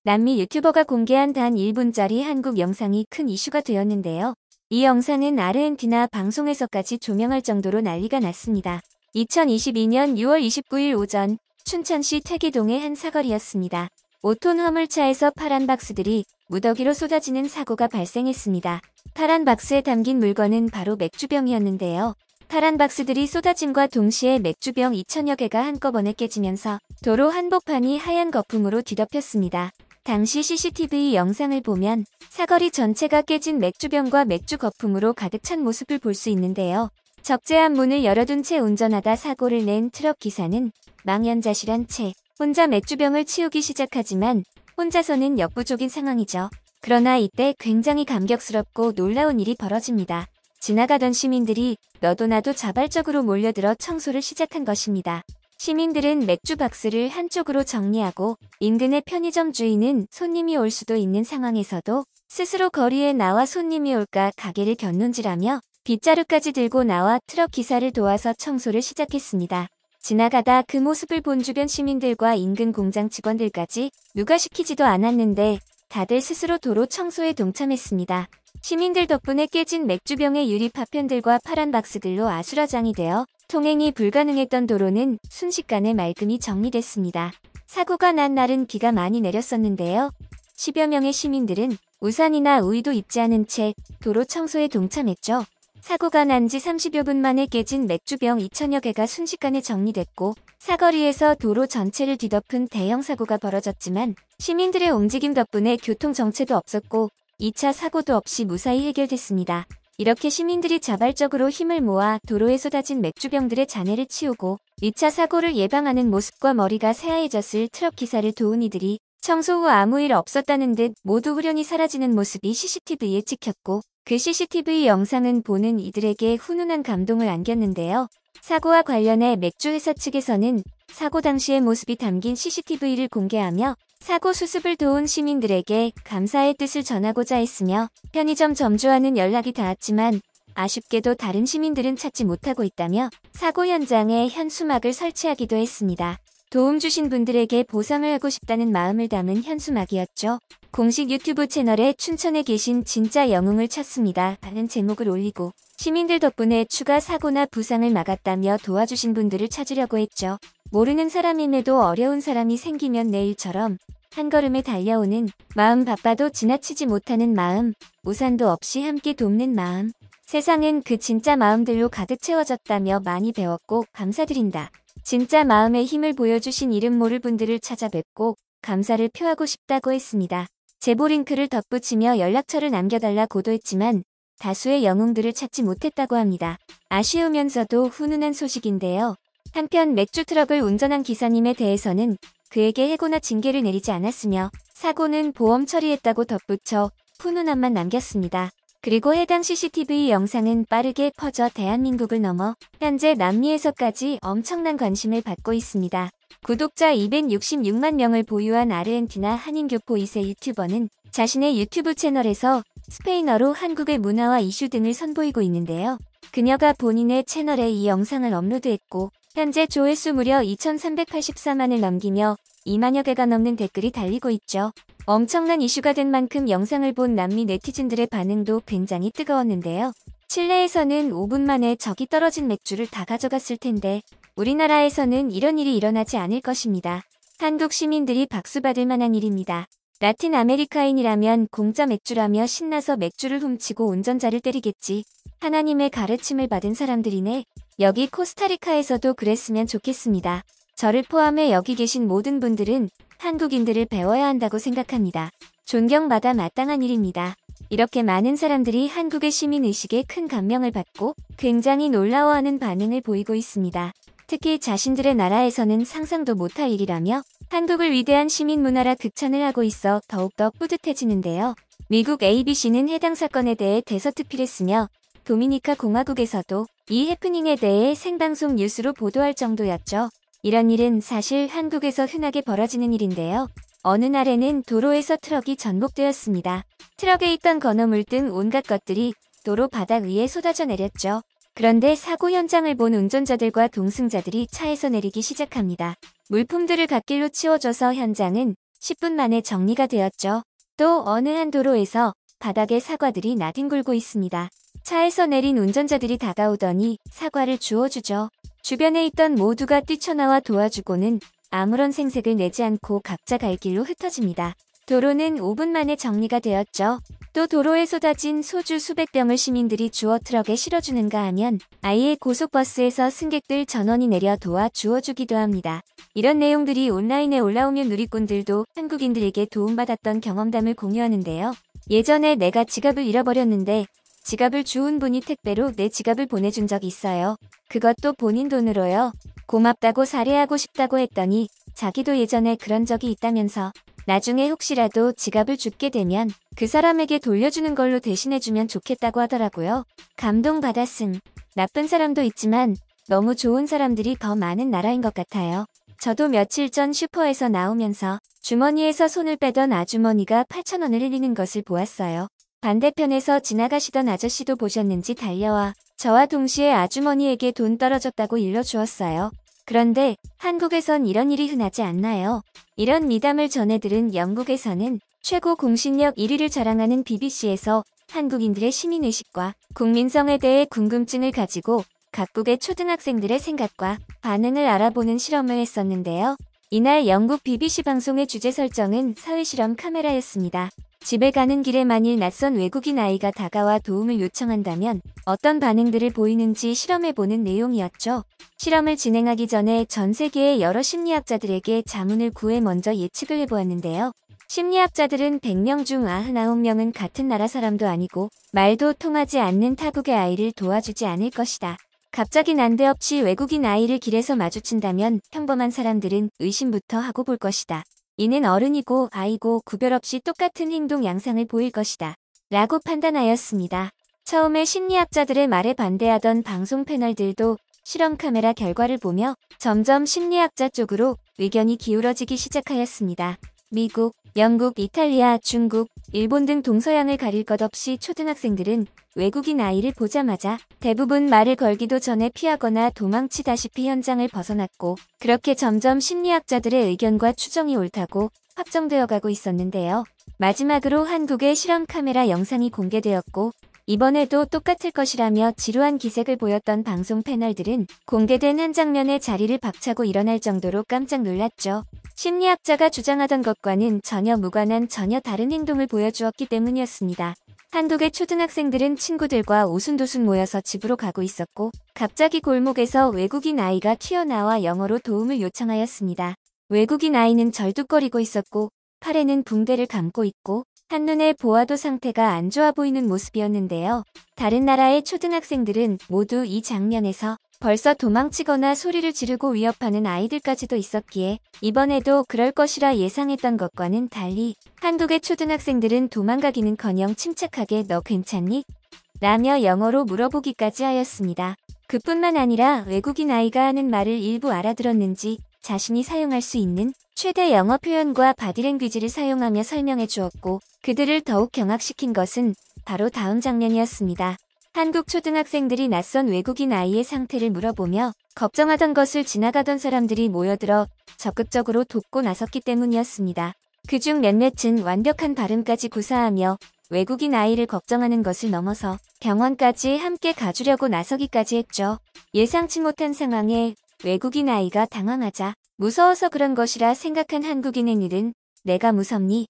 남미 유튜버가 공개한 단 1분짜리 한국 영상이 큰 이슈가 되었는데요. 이 영상은 아르헨티나 방송에서까지 조명할 정도로 난리가 났습니다. 2022년 6월 29일 오전 춘천시 퇴계동의 한 사거리였습니다. 5톤 화물차에서 파란 박스들이 무더기로 쏟아지는 사고가 발생했습니다. 파란 박스에 담긴 물건은 바로 맥주병이었는데요. 파란 박스들이 쏟아짐과 동시에 맥주병 2,000여 개가 한꺼번에 깨지면서 도로 한복판이 하얀 거품으로 뒤덮였습니다. 당시 CCTV 영상을 보면 사거리 전체가 깨진 맥주병과 맥주 거품으로 가득 찬 모습을 볼 수 있는데요. 적재한 문을 열어둔 채 운전하다 사고를 낸 트럭 기사는 망연자실한 채 혼자 맥주병을 치우기 시작하지만 혼자서는 역부족인 상황이죠. 그러나 이때 굉장히 감격스럽고 놀라운 일이 벌어집니다. 지나가던 시민들이 너도 나도 자발적으로 몰려들어 청소를 시작한 것입니다. 시민들은 맥주 박스를 한쪽으로 정리하고 인근의 편의점 주인은 손님이 올 수도 있는 상황에서도 스스로 거리에 나와 손님이 올까 가게를 견눈질하며 빗자루까지 들고 나와 트럭 기사를 도와서 청소를 시작했습니다. 지나가다 그 모습을 본 주변 시민들과 인근 공장 직원들까지 누가 시키지도 않았는데 다들 스스로 도로 청소에 동참했습니다. 시민들 덕분에 깨진 맥주병의 유리 파편들과 파란 박스들로 아수라장이 되어 통행이 불가능했던 도로는 순식간에 말끔히 정리됐습니다. 사고가 난 날은 비가 많이 내렸었는데요. 10여 명의 시민들은 우산이나 우의도 입지 않은 채 도로 청소에 동참했죠. 사고가 난 지 30여 분 만에 깨진 맥주병 2,000여 개가 순식간에 정리됐고 사거리에서 도로 전체를 뒤덮은 대형 사고가 벌어졌지만 시민들의 움직임 덕분에 교통정체도 없었고 2차 사고도 없이 무사히 해결됐습니다. 이렇게 시민들이 자발적으로 힘을 모아 도로에 쏟아진 맥주병들의 잔해를 치우고 2차 사고를 예방하는 모습과 머리가 새하얘졌을 트럭 기사를 도운 이들이 청소 후 아무 일 없었다는 듯 모두 후련히 사라지는 모습이 CCTV에 찍혔고 그 CCTV 영상은 보는 이들에게 훈훈한 감동을 안겼는데요. 사고와 관련해 맥주회사 측에서는 사고 당시의 모습이 담긴 CCTV를 공개하며 사고 수습을 도운 시민들에게 감사의 뜻을 전하고자 했으며 편의점 점주와는 연락이 닿았지만 아쉽게도 다른 시민들은 찾지 못하고 있다며 사고 현장에 현수막을 설치하기도 했습니다. 도움 주신 분들에게 보상을 하고 싶다는 마음을 담은 현수막이었죠. 공식 유튜브 채널에 춘천에 계신 진짜 영웅을 찾습니다 라는 제목을 올리고 시민들 덕분에 추가 사고나 부상을 막았다며 도와주신 분들을 찾으려고 했죠. 모르는 사람임에도 어려운 사람이 생기면 내일처럼 한 걸음에 달려오는 마음, 바빠도 지나치지 못하는 마음, 우산도 없이 함께 돕는 마음. 세상은 그 진짜 마음들로 가득 채워졌다며 많이 배웠고 감사드린다. 진짜 마음의 힘을 보여주신 이름 모를 분들을 찾아뵙고 감사를 표하고 싶다고 했습니다. 제보 링크를 덧붙이며 연락처를 남겨달라 고도했지만 다수의 영웅들을 찾지 못했다고 합니다. 아쉬우면서도 훈훈한 소식인데요. 한편 맥주 트럭을 운전한 기사님에 대해서는 그에게 해고나 징계를 내리지 않았으며 사고는 보험 처리했다고 덧붙여 훈훈함만 남겼습니다. 그리고 해당 CCTV 영상은 빠르게 퍼져 대한민국을 넘어 현재 남미에서까지 엄청난 관심을 받고 있습니다. 구독자 266만 명을 보유한 아르헨티나 한인교포 2세 유튜버는 자신의 유튜브 채널에서 스페인어로 한국의 문화와 이슈 등을 선보이고 있는데요. 그녀가 본인의 채널에 이 영상을 업로드했고 현재 조회수 무려 2,384만을 넘기며 2만여 개가 넘는 댓글이 달리고 있죠. 엄청난 이슈가 된 만큼 영상을 본 남미 네티즌들의 반응도 굉장히 뜨거웠는데요. 칠레에서는 5분 만에 저기 떨어진 맥주를 다 가져갔을 텐데 우리나라에서는 이런 일이 일어나지 않을 것입니다. 한국 시민들이 박수받을 만한 일입니다. 라틴 아메리카인이라면 공짜 맥주라며 신나서 맥주를 훔치고 운전자를 때리겠지. 하나님의 가르침을 받은 사람들이네. 여기 코스타리카에서도 그랬으면 좋겠습니다. 저를 포함해 여기 계신 모든 분들은 한국인들을 배워야 한다고 생각합니다. 존경받아 마땅한 일입니다. 이렇게 많은 사람들이 한국의 시민의식에 큰 감명을 받고 굉장히 놀라워하는 반응을 보이고 있습니다. 특히 자신들의 나라에서는 상상도 못할 일이라며 한국을 위대한 시민 문화라 극찬을 하고 있어 더욱더 뿌듯해지는데요. 미국 ABC는 해당 사건에 대해 대서특필했으며 도미니카 공화국에서도 이 해프닝에 대해 생방송 뉴스로 보도할 정도였죠. 이런 일은 사실 한국에서 흔하게 벌어지는 일인데요. 어느 날에는 도로에서 트럭이 전복되었습니다. 트럭에 있던 건어물 등 온갖 것들이 도로 바닥 위에 쏟아져 내렸죠. 그런데 사고 현장을 본 운전자들과 동승자들이 차에서 내리기 시작합니다. 물품들을 갓길로 치워줘서 현장은 10분 만에 정리가 되었죠. 또 어느 한 도로에서 바닥에 사과들이 나뒹굴고 있습니다. 차에서 내린 운전자들이 다가오더니 사과를 주워주죠. 주변에 있던 모두가 뛰쳐나와 도와주고는 아무런 생색을 내지 않고 각자 갈 길로 흩어집니다. 도로는 5분 만에 정리가 되었죠. 또 도로에 쏟아진 소주 수백 병을 시민들이 주워 트럭에 실어주는가 하면 아예 고속버스에서 승객들 전원이 내려 도와 주워주기도 합니다. 이런 내용들이 온라인에 올라오면 누리꾼들도 한국인들에게 도움받았던 경험담을 공유하는데요. 예전에 내가 지갑을 잃어버렸는데 지갑을 주운 분이 택배로 내 지갑을 보내준 적 있어요. 그것도 본인 돈으로요. 고맙다고 사례하고 싶다고 했더니 자기도 예전에 그런 적이 있다면서 나중에 혹시라도 지갑을 줍게 되면 그 사람에게 돌려주는 걸로 대신해주면 좋겠다고 하더라고요. 감동받았음. 나쁜 사람도 있지만 너무 좋은 사람들이 더 많은 나라인 것 같아요. 저도 며칠 전 슈퍼에서 나오면서 주머니에서 손을 빼던 아주머니가 8,000원을 흘리는 것을 보았어요. 반대편에서 지나가시던 아저씨도 보셨는지 달려와 저와 동시에 아주머니에게 돈 떨어졌다고 일러주었어요. 그런데 한국에선 이런 일이 흔하지 않나요? 이런 미담을 전해들은 영국에서는 최고 공신력 1위를 자랑하는 BBC에서 한국인들의 시민의식과 국민성에 대해 궁금증을 가지고 각국의 초등학생들의 생각과 반응을 알아보는 실험을 했었는데요. 이날 영국 BBC 방송의 주제 설정은 사회실험 카메라였습니다. 집에 가는 길에 만일 낯선 외국인 아이가 다가와 도움을 요청한다면 어떤 반응들을 보이는지 실험해보는 내용이었죠. 실험을 진행하기 전에 전 세계의 여러 심리학자들에게 자문을 구해 먼저 예측을 해보았는데요. 심리학자들은 100명 중 99명은 같은 나라 사람도 아니고 말도 통하지 않는 타국의 아이를 도와주지 않을 것이다. 갑자기 난데없이 외국인 아이를 길에서 마주친다면 평범한 사람들은 의심부터 하고 볼 것이다. 이는 어른이고 아이고 구별 없이 똑같은 행동 양상을 보일 것이다. 라고 판단하였습니다. 처음에 심리학자들의 말에 반대하던 방송 패널들도 실험 카메라 결과를 보며 점점 심리학자 쪽으로 의견이 기울어지기 시작하였습니다. 미국, 영국, 이탈리아, 중국, 일본 등 동서양을 가릴 것 없이 초등학생들은 외국인 아이를 보자마자 대부분 말을 걸기도 전에 피하거나 도망치다시피 현장을 벗어났고 그렇게 점점 심리학자들의 의견과 추정이 옳다고 확정되어 가고 있었는데요. 마지막으로 한국의 실험 카메라 영상이 공개되었고 이번에도 똑같을 것이라며 지루한 기색을 보였던 방송 패널들은 공개된 한 장면에 자리를 박차고 일어날 정도로 깜짝 놀랐죠. 심리학자가 주장하던 것과는 전혀 무관한 전혀 다른 행동을 보여주었기 때문이었습니다. 한국의 초등학생들은 친구들과 오순도순 모여서 집으로 가고 있었고 갑자기 골목에서 외국인 아이가 튀어나와 영어로 도움을 요청하였습니다. 외국인 아이는 절뚝거리고 있었고 팔에는 붕대를 감고 있고 한눈에 보아도 상태가 안 좋아 보이는 모습이었는데요. 다른 나라의 초등학생들은 모두 이 장면에서 벌써 도망치거나 소리를 지르고 위협하는 아이들까지도 있었기에 이번에도 그럴 것이라 예상했던 것과는 달리 한국의 초등학생들은 도망가기는커녕 침착하게 너 괜찮니? 라며 영어로 물어보기까지 하였습니다. 그뿐만 아니라 외국인 아이가 하는 말을 일부 알아들었는지 자신이 사용할 수 있는 최대 영어 표현과 바디랭귀지를 사용하며 설명해 주었고 그들을 더욱 경악시킨 것은 바로 다음 장면이었습니다. 한국 초등학생들이 낯선 외국인 아이의 상태를 물어보며 걱정하던 것을 지나가던 사람들이 모여들어 적극적으로 돕고 나섰기 때문이었습니다. 그중 몇몇은 완벽한 발음까지 구사하며 외국인 아이를 걱정하는 것을 넘어서 병원까지 함께 가주려고 나서기까지 했죠. 예상치 못한 상황에 외국인 아이가 당황하자 무서워서 그런 것이라 생각한 한국인의 일은 내가 무섭니?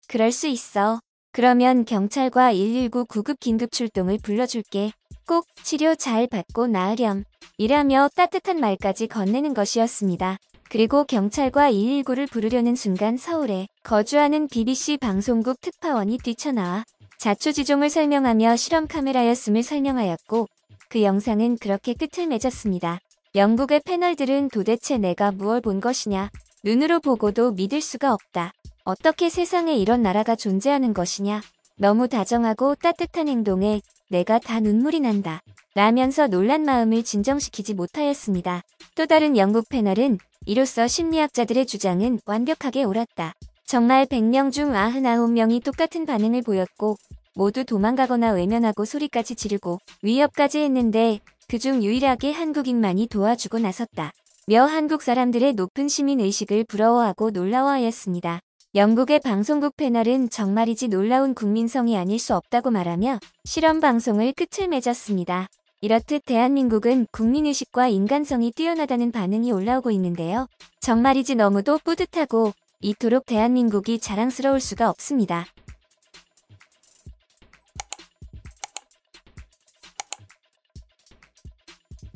그럴 수 있어. 그러면 경찰과 119 구급 긴급 출동을 불러줄게. 꼭 치료 잘 받고 나으렴. 이라며 따뜻한 말까지 건네는 것이었습니다. 그리고 경찰과 119를 부르려는 순간 서울에 거주하는 BBC 방송국 특파원이 뛰쳐나와 자초지종을 설명하며 실험 카메라였음을 설명하였고 그 영상은 그렇게 끝을 맺었습니다. 영국의 패널들은 도대체 내가 무얼 본 것이냐? 눈으로 보고도 믿을 수가 없다. 어떻게 세상에 이런 나라가 존재하는 것이냐? 너무 다정하고 따뜻한 행동에 내가 다 눈물이 난다. 라면서 놀란 마음을 진정시키지 못하였습니다. 또 다른 영국 패널은 이로써 심리학자들의 주장은 완벽하게 옳았다. 정말 100명 중 99명이 똑같은 반응을 보였고 모두 도망가거나 외면하고 소리까지 지르고 위협까지 했는데 그중 유일하게 한국인만이 도와주고 나섰다. 며 한국 사람들의 높은 시민의식을 부러워하고 놀라워하였습니다. 영국의 방송국 패널은 정말이지 놀라운 국민성이 아닐 수 없다고 말하며 실험 방송을 끝을 맺었습니다. 이렇듯 대한민국은 국민의식과 인간성이 뛰어나다는 반응이 올라오고 있는데요. 정말이지 너무도 뿌듯하고 이토록 대한민국이 자랑스러울 수가 없습니다.